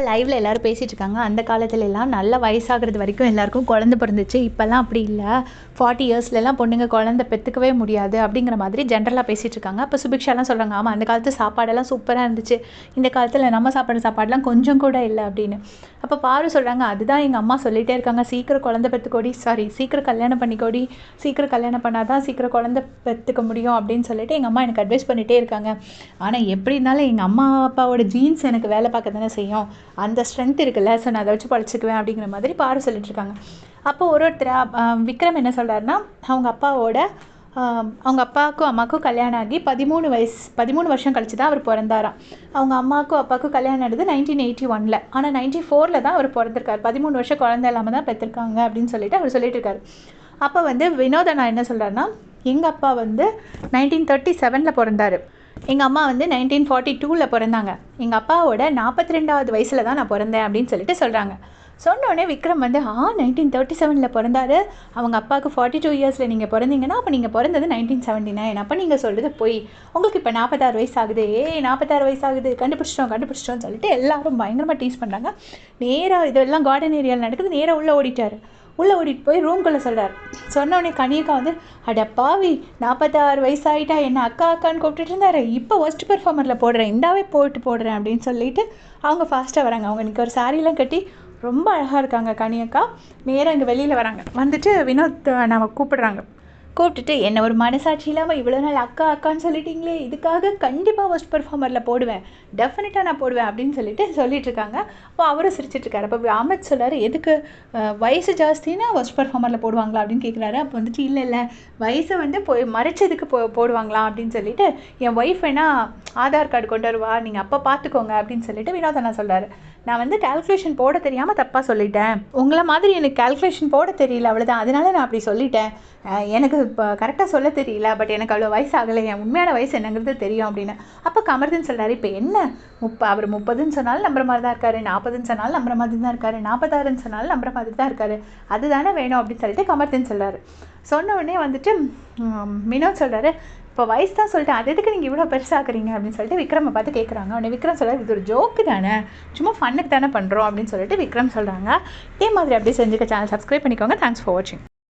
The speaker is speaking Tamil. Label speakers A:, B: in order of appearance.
A: லைவ்ல எல்லாரும் பேசிட்டு இருக்காங்க. அந்த காலத்துல எல்லாம் நல்ல வயசாகிறது வரைக்கும் எல்லாருக்கும் குழந்தை பிறந்துச்சு. இப்பல்லாம் அப்படி இல்ல. 40 இயர்ஸ்லலாம் பொண்ணுங்க குழந்தை பெத்துக்கவே முடியாது அப்படிங்கிற மாதிரி ஜென்ரலா பேசிட்டு இருக்காங்க. அப்ப சுபிக்ஷாலாம் சொல்றாங்க, ஆமா அந்த காலத்து சாப்பாடெல்லாம் சூப்பரா இருந்துச்சு. இந்த காலத்துல நம்ம சாப்பிடுற சாப்பாடுலாம் கொஞ்சம் கூட இல்ல அப்படின்னு. அப்ப பாரு சொல்றாங்க, அதுதான் எங்க அம்மா சொல்லிட்டே இருக்காங்க. சீக்கிரம் குழந்தை பெத்துக்கோடி, சீக்கிரம் கல்யாணம் பண்ணிக்கோடி, சீக்கிரம் கல்யாணம் பண்ணாதான் சீக்கிரம் குழந்தை பெத்துக்க முடியும் அப்படின்னு சொல்லிட்டு எங்க அம்மா எனக்கு அட்வைஸ் பண்ணிட்டே இருக்காங்க. ஆனா எப்படி இருந்தாலும் எங்க அம்மா அப்பாவோட ஜீன்ஸ் எனக்கு வேலை பார்க்க தானே செய்யும். அந்த ஸ்ட்ரென்த் இருக்குல்ல, ஸோ நான் அதை வச்சு பழிச்சுக்குவேன் அப்படிங்கிற மாதிரி பாரு சொல்லிட்டு இருக்காங்க. அப்போ ஒருத்தராக விக்ரம் என்ன சொல்கிறாருன்னா, அவங்க அப்பாவுக்கும் அம்மாவுக்கும் கல்யாணம் ஆகி 13 வருஷம் கழிச்சு தான் அவர் பிறந்தாராம். அவங்க அம்மாவுக்கும் அப்பாவுக்கும் கல்யாணம் ஆனது 1981. ஆனால் 94 தான் அவர் பிறந்திருக்காரு. 13 வருஷம் குழந்தை இல்லாமல் தான் பெற்றிருக்காங்க அப்படின்னு சொல்லிட்டு அவர் சொல்லிட்டு இருக்காரு. அப்போ வினோத் அண்ணா என்ன சொல்கிறாருன்னா, எங்கள் அப்பா 1937 பிறந்தார். எங்கள் அம்மா 1942 பிறந்தாங்க. எங்கள் அப்பாவோட 42வது வயசில் தான் நான் பிறந்தேன் அப்படின்னு சொல்லிட்டு சொல்கிறாங்க. சொன்னோடனே விக்ரம் 1937 பிறந்தாரு, அவங்க அப்பாவுக்கு 42 இயர்ஸில் நீங்கள் பிறந்தீங்கன்னா அப்போ நீங்கள் பிறந்தது 1979. அப்போ நீங்கள் சொல்கிறது போய், உங்களுக்கு இப்போ 46 வயசு ஆகுது, 46 வயசு ஆகுது, கண்டுபிடிச்சிட்டோன்னு சொல்லிட்டு எல்லாரும் பயங்கரமாக டீஸ் பண்ணுறாங்க. நேராக இதெல்லாம் கார்டன் ஏரியாவில் நடக்குது. நேராக உள்ளே ஓடிட்டு போய் ரூம்குள்ளே சொல்கிறார். சொன்னோடனே கனியக்கா அடப்பாவி 46 வயசாகிட்டா என்ன அக்கான்னு கூப்பிட்டுட்டு இருந்தாரு, இப்போ ஒஸ்ட் பெர்ஃபார்மரில் போடுறேன், இந்தாவே போடுறேன் அப்படின்னு சொல்லிட்டு அவங்க ஃபாஸ்ட்டாக வராங்க. அவங்க இன்றைக்கி ஒரு சாரீலாம் கட்டி ரொம்ப அழகாக இருக்காங்க கனியக்கா. நேராக இங்கே வெளியில் வராங்க. வந்துட்டு வினோத் நம்ம கூப்பிட்டுட்டு, என்ன ஒரு மனசாட்சி இல்லாமல் இவ்வளோ நாள் அக்கான்னு சொல்லிட்டீங்களே, இதுக்காக கண்டிப்பாக ஒஸ்ட் பெர்ஃபார்மரில் போடுவேன், டெஃபினட்டாக நான் போடுவேன் அப்படின்னு சொல்லிட்டு இருக்காங்க. அப்போ அவரும் சிரிச்சிட்ருக்காரு. அப்போ அமித் சொல்கிறார், எதுக்கு வயசு ஜாஸ்தின்னா ஒஸ்ட் பெர்ஃபார்மரில் போடுவாங்களா அப்படின்னு கேட்குறாரு. அப்போ இல்லை வயசை போய் மறைச்சதுக்கு போடுவாங்களா அப்படின்னு சொல்லிட்டு, என் ஒய்ஃப் வேணால் ஆதார் கார்டு கொண்டு வருவா, நீங்கள் அப்போ பார்த்துக்கோங்க அப்படின்னு சொல்லிட்டு வினோதனா சொல்கிறாரு. நான் கால்குலேஷன் போட தெரியாமல் தப்பாக சொல்லிட்டேன், உங்களை மாதிரி எனக்கு கால்குலேஷன் போட தெரியல, அவ்வளோதான், அதனால நான் அப்படி சொல்லிட்டேன், எனக்கு இப்போ கரெக்டாக சொல்ல தெரியல, பட் எனக்கு அவ்வளோ வயசு ஆகலை, என் உண்மையான வயசு என்னங்கிறது தெரியும் அப்படின்னு. அப்போ கமர்தன் சொல்கிறாரு, இப்போ என்ன அவர் 30ன்னு சொன்னாலும் நம்புற மாதிரி தான் இருக்காரு, 40ன்னு சொன்னாலும் நம்புற மாதிரி தான் இருக்காரு, 46ன்னு சொன்னாலும் நம்புற மாதிரி தான் இருக்காரு, அதுதானே வேணும் அப்படின்னு சொல்லிட்டு கமர்தன் சொல்கிறாரு. சொன்ன உடனே வினோத் சொல்கிறாரு, இப்போ வயசு தான் சொல்லிட்டு அது எதுக்கு நீங்கள் இவ்வளோ பெருசாக்குறீங்க அப்படின்னு சொல்லிட்டு விக்ரமை பார்த்து கேட்குறாங்க. உடனே விக்ரம் சொல்கிறார், இது ஒரு ஜோக்கு தானே, சும்மா ஃபன்னுக்கு தானே பண்ணுறோம் அப்படின்னு சொல்லிட்டு விக்ரம் சொல்கிறாங்க. இதே மாதிரி அப்படியே செஞ்சுக்க சேனல் சப்ஸ்கிரைப் பண்ணிக்கோங்க. தேங்க்ஸ் ஃபார் வாட்சிங்.